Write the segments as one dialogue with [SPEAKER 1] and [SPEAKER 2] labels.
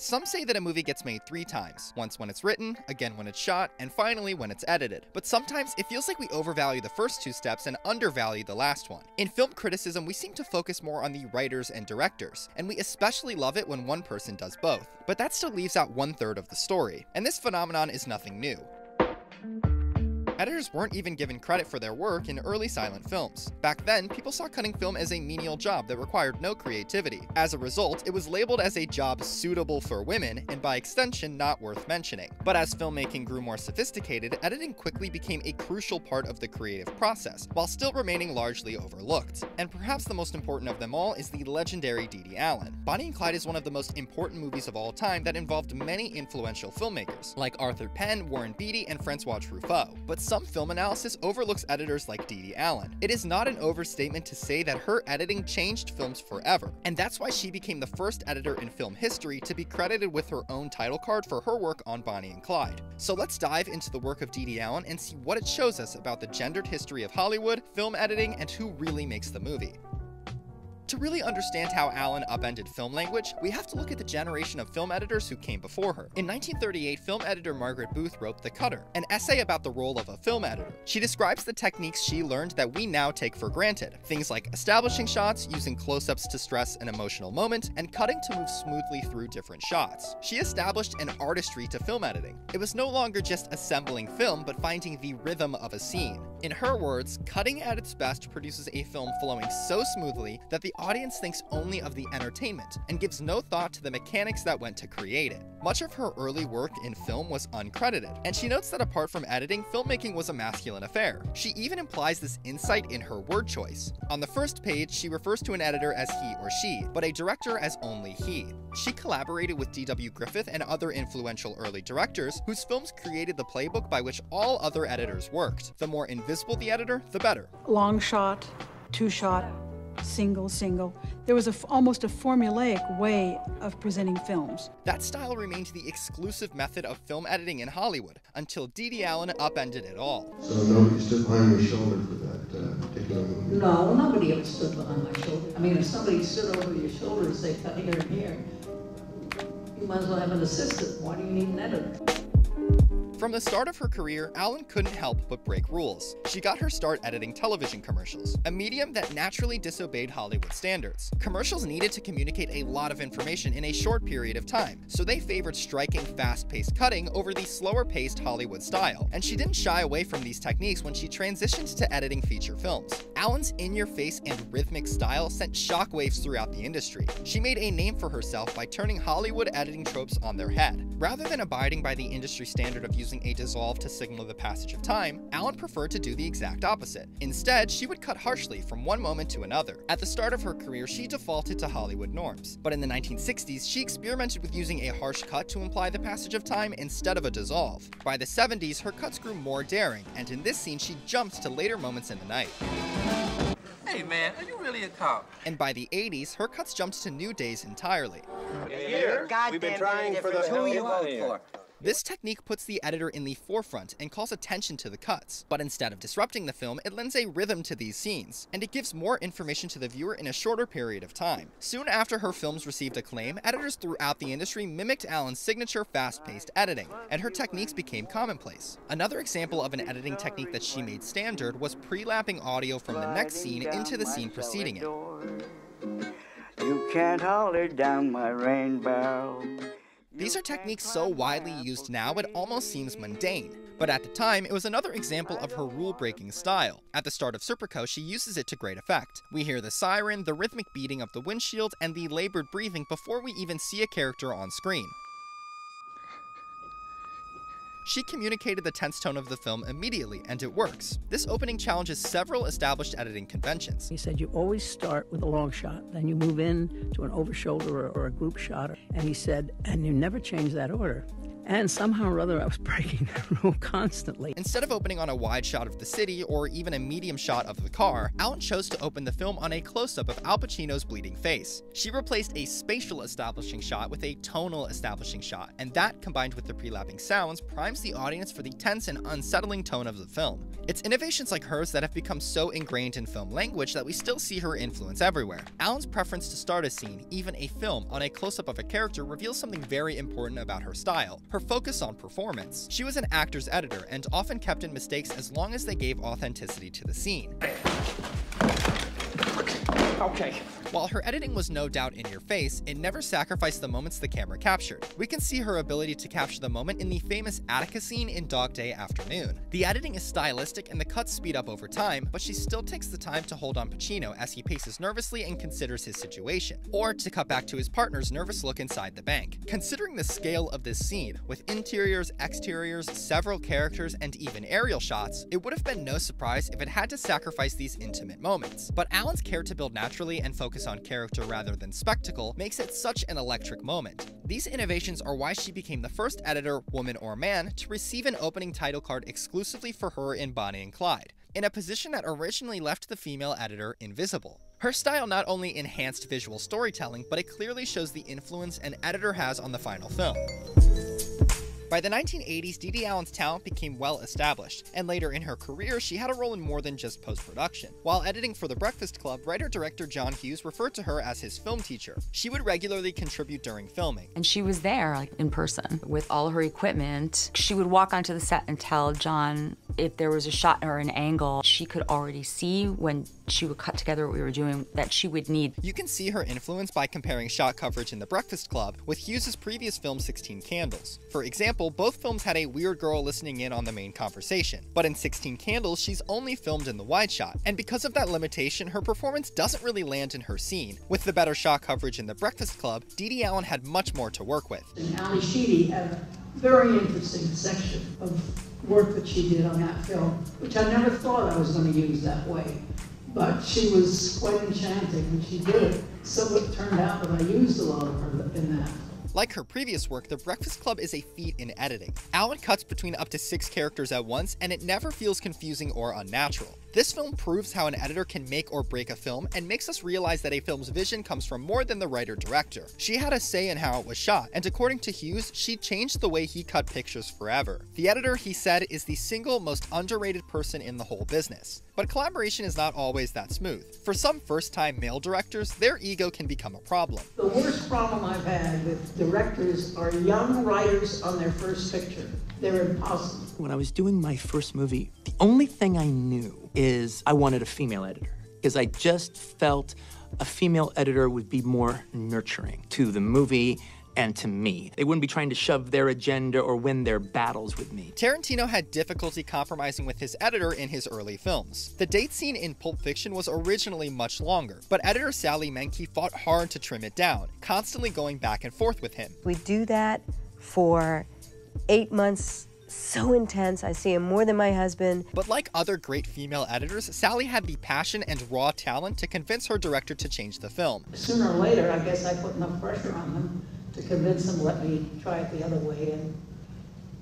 [SPEAKER 1] Some say that a movie gets made 3 times, once when it's written, again when it's shot, and finally when it's edited. But sometimes it feels like we overvalue the first 2 steps and undervalue the last one. In film criticism, we seem to focus more on the writers and directors, and we especially love it when one person does both. But that still leaves out 1/3 of the story, and this phenomenon is nothing new. Editors weren't even given credit for their work in early silent films. Back then, people saw cutting film as a menial job that required no creativity. As a result, it was labeled as a job suitable for women, and by extension, not worth mentioning. But as filmmaking grew more sophisticated, editing quickly became a crucial part of the creative process, while still remaining largely overlooked. And perhaps the most important of them all is the legendary Dede Allen. Bonnie and Clyde is one of the most important movies of all time that involved many influential filmmakers, like Arthur Penn, Warren Beatty, and Francois Truffaut. But some film analysis overlooks editors like Dede Allen. It is not an overstatement to say that her editing changed films forever, and that's why she became the first editor in film history to be credited with her own title card for her work on Bonnie and Clyde. So let's dive into the work of Dede Allen and see what it shows us about the gendered history of Hollywood, film editing, and who really makes the movie. To really understand how Allen upended film language, we have to look at the generation of film editors who came before her. In 1938, film editor Margaret Booth wrote The Cutter, an essay about the role of a film editor. She describes the techniques she learned that we now take for granted, things like establishing shots, using close-ups to stress an emotional moment, and cutting to move smoothly through different shots. She established an artistry to film editing. It was no longer just assembling film, but finding the rhythm of a scene. In her words, cutting at its best produces a film flowing so smoothly that the audience thinks only of the entertainment and gives no thought to the mechanics that went to create it. Much of her early work in film was uncredited, and she notes that apart from editing, filmmaking was a masculine affair. She even implies this insight in her word choice. On the first page, she refers to an editor as he or she, but a director as only he. She collaborated with D.W. Griffith and other influential early directors, whose films created the playbook by which all other editors worked. The more invisible the editor, the better.
[SPEAKER 2] Long shot, 2-shot, single. There was almost a formulaic way of presenting films.
[SPEAKER 1] That style remained the exclusive method of film editing in Hollywood, until Dede Allen upended it all.
[SPEAKER 3] So nobody stood behind your shoulder for that particular movie?
[SPEAKER 4] No, nobody ever stood behind my shoulder. I mean, if somebody stood over your shoulder and said, cut here and here, you might as well have an assistant. Why do you need an editor?
[SPEAKER 1] From the start of her career, Allen couldn't help but break rules. She got her start editing television commercials, a medium that naturally disobeyed Hollywood standards. Commercials needed to communicate a lot of information in a short period of time, so they favored striking, fast-paced cutting over the slower-paced Hollywood style, and she didn't shy away from these techniques when she transitioned to editing feature films. Allen's in-your-face and rhythmic style sent shockwaves throughout the industry. She made a name for herself by turning Hollywood editing tropes on their head. Rather than abiding by the industry standard of using a dissolve to signal the passage of time, Allen preferred to do the exact opposite. Instead, she would cut harshly from one moment to another. At the start of her career, she defaulted to Hollywood norms, but in the 1960s, she experimented with using a harsh cut to imply the passage of time instead of a dissolve. By the 70s, her cuts grew more daring, and in this scene, she jumped to later moments in the night.
[SPEAKER 5] Hey man, are you really a cop?
[SPEAKER 1] And by the 80s, her cuts jumped to new days entirely.
[SPEAKER 6] We've been trying for the
[SPEAKER 5] Who you vote for?
[SPEAKER 1] This technique puts the editor in the forefront and calls attention to the cuts, but instead of disrupting the film, it lends a rhythm to these scenes, and it gives more information to the viewer in a shorter period of time. Soon after her films received acclaim, editors throughout the industry mimicked Allen's signature fast-paced editing, and her techniques became commonplace. Another example of an editing technique that she made standard was pre-lapping audio from the next scene into the scene preceding it.
[SPEAKER 6] You can't holler down my rainbow.
[SPEAKER 1] These are techniques so widely used now it almost seems mundane, but at the time it was another example of her rule-breaking style. At the start of Serpico, she uses it to great effect. We hear the siren, the rhythmic beating of the windshield, and the labored breathing before we even see a character on screen. She communicated the tense tone of the film immediately, and it works. This opening challenges several established editing conventions.
[SPEAKER 7] He said you always start with a long shot, then you move in to an over shoulder or a group shot. And he said, and you never change that order. And somehow or other, I was breaking that rule constantly.
[SPEAKER 1] Instead of opening on a wide shot of the city or even a medium shot of the car, Allen chose to open the film on a close-up of Al Pacino's bleeding face. She replaced a spatial establishing shot with a tonal establishing shot, and that, combined with the pre-lapping sounds, primes the audience for the tense and unsettling tone of the film. It's innovations like hers that have become so ingrained in film language that we still see her influence everywhere. Allen's preference to start a scene, even a film, on a close-up of a character reveals something very important about her style: her focus on performance. She was an actor's editor and often kept in mistakes as long as they gave authenticity to the scene.
[SPEAKER 8] Okay.
[SPEAKER 1] While her editing was no doubt in your face, it never sacrificed the moments the camera captured. We can see her ability to capture the moment in the famous Attica scene in Dog Day Afternoon. The editing is stylistic and the cuts speed up over time, but she still takes the time to hold on Pacino as he paces nervously and considers his situation, or to cut back to his partner's nervous look inside the bank. Considering the scale of this scene, with interiors, exteriors, several characters, and even aerial shots, it would have been no surprise if it had to sacrifice these intimate moments. But Allen's care to build naturally and focus on character rather than spectacle makes it such an electric moment. These innovations are why she became the first editor, woman or man, to receive an opening title card exclusively for her in Bonnie and Clyde, in a position that originally left the female editor invisible. Her style not only enhanced visual storytelling, but it clearly shows the influence an editor has on the final film. By the 1980s, Dede Allen's talent became well established, and later in her career, she had a role in more than just post-production. While editing for The Breakfast Club, writer-director John Hughes referred to her as his film teacher. She would regularly contribute during filming.
[SPEAKER 9] And she was there, like, in person, with all her equipment. She would walk onto the set and tell John if there was a shot or an angle she could already see when she would cut together what we were doing that she would need.
[SPEAKER 1] You can see her influence by comparing shot coverage in The Breakfast Club with Hughes' previous film 16 Candles. For example, both films had a weird girl listening in on the main conversation, but in 16 Candles, she's only filmed in the wide shot, and because of that limitation, her performance doesn't really land in her scene. With the better shot coverage in The Breakfast Club, Dede Allen had much more to work with.
[SPEAKER 4] And Ali Sheedy had a very interesting section of work that she did on that film, which I never thought I was going to use that way. But she was quite enchanting when she did it, so it turned out that I used a lot of her in that.
[SPEAKER 1] Like her previous work, The Breakfast Club is a feat in editing. Allen cuts between up to 6 characters at once, and it never feels confusing or unnatural. This film proves how an editor can make or break a film and makes us realize that a film's vision comes from more than the writer-director. She had a say in how it was shot, and according to Hughes, she changed the way he cut pictures forever. The editor, he said, is the single most underrated person in the whole business. But collaboration is not always that smooth. For some first-time male directors, their ego can become a problem.
[SPEAKER 4] The worst problem I've had with directors are young writers on their first picture. They're impossible.
[SPEAKER 8] When I was doing my first movie, the only thing I knew is I wanted a female editor, because I just felt a female editor would be more nurturing to the movie and to me. They wouldn't be trying to shove their agenda or win their battles with me.
[SPEAKER 1] Tarantino had difficulty compromising with his editor in his early films. The date scene in Pulp Fiction was originally much longer, but editor Sally Menke fought hard to trim it down, constantly going back and forth with him.
[SPEAKER 10] We do that for 8 months, so intense. I see him more than my husband.
[SPEAKER 1] But like other great female editors, Sally had the passion and raw talent to convince her director to change the film.
[SPEAKER 4] Sooner or later, I guess I put enough pressure on them to convince them to let me try it the other way, and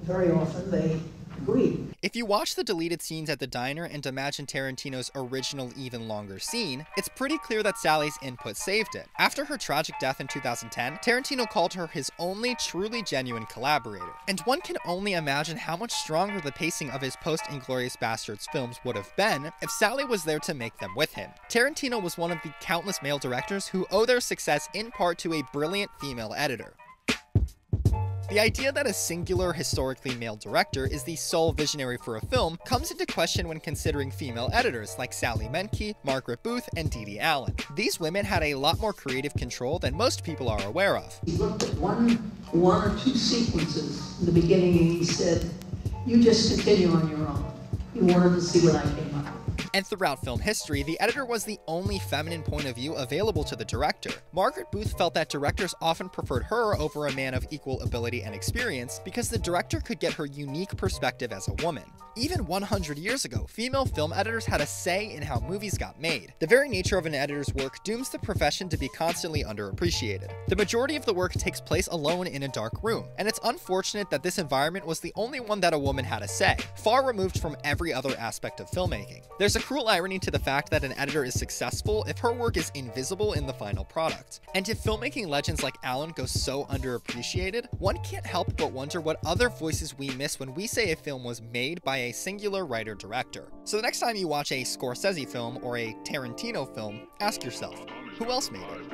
[SPEAKER 4] very often they agreed.
[SPEAKER 1] If you watch the deleted scenes at the diner and imagine Tarantino's original even longer scene, it's pretty clear that Sally's input saved it. After her tragic death in 2010, Tarantino called her his only truly genuine collaborator. And one can only imagine how much stronger the pacing of his post-Inglourious Basterds films would have been if Sally was there to make them with him. Tarantino was one of the countless male directors who owe their success in part to a brilliant female editor. The idea that a singular, historically male director is the sole visionary for a film comes into question when considering female editors like Sally Menke, Margaret Booth, and Dede Allen. These women had a lot more creative control than most people are aware of.
[SPEAKER 4] He looked at one or two sequences in the beginning and he said, "You just continue on your own." He wanted to see what I came up with.
[SPEAKER 1] And throughout film history, the editor was the only feminine point of view available to the director. Margaret Booth felt that directors often preferred her over a man of equal ability and experience because the director could get her unique perspective as a woman. Even 100 years ago, female film editors had a say in how movies got made. The very nature of an editor's work dooms the profession to be constantly underappreciated. The majority of the work takes place alone in a dark room, and it's unfortunate that this environment was the only one that a woman had a say, far removed from every other aspect of filmmaking. There's a cruel irony to the fact that an editor is successful if her work is invisible in the final product. And if filmmaking legends like Allen go so underappreciated, one can't help but wonder what other voices we miss when we say a film was made by a singular writer-director. So the next time you watch a Scorsese film or a Tarantino film, ask yourself, who else made it?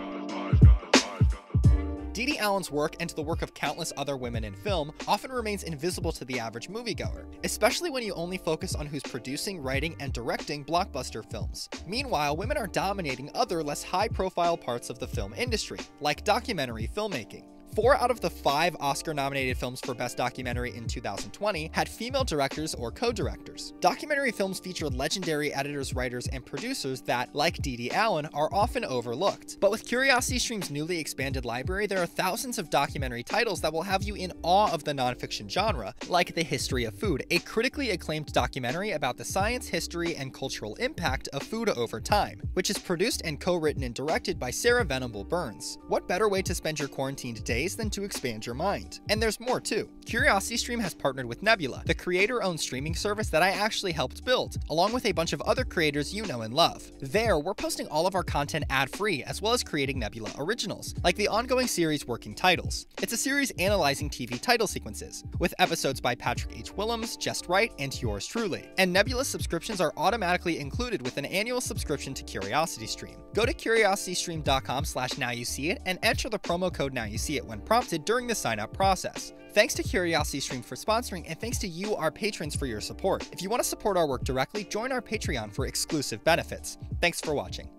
[SPEAKER 1] Dede Allen's work and the work of countless other women in film often remains invisible to the average moviegoer, especially when you only focus on who's producing, writing, and directing blockbuster films. Meanwhile, women are dominating other less high-profile parts of the film industry, like documentary filmmaking. 4 out of the 5 Oscar-nominated films for Best Documentary in 2020 had female directors or co-directors. Documentary films feature legendary editors, writers, and producers that, like Dede Allen, are often overlooked. But with CuriosityStream's newly expanded library, there are thousands of documentary titles that will have you in awe of the nonfiction genre, like The History of Food, a critically acclaimed documentary about the science, history, and cultural impact of food over time, which is produced and co-written and directed by Sarah Venable Burns. What better way to spend your quarantined days than to expand your mind? And there's more too. CuriosityStream has partnered with Nebula, the creator-owned streaming service that I actually helped build, along with a bunch of other creators you know and love. There, we're posting all of our content ad-free, as well as creating Nebula originals, like the ongoing series Working Titles. It's a series analyzing TV title sequences, with episodes by Patrick H. Willems, Just Right, and yours truly. And Nebula subscriptions are automatically included with an annual subscription to CuriosityStream. Go to curiositystream.com/nowyousseeit and enter the promo code NowYouSeeIt when prompted during the sign-up process. Thanks to CuriosityStream for sponsoring, and thanks to you, our patrons, for your support. If you want to support our work directly, join our Patreon for exclusive benefits. Thanks for watching.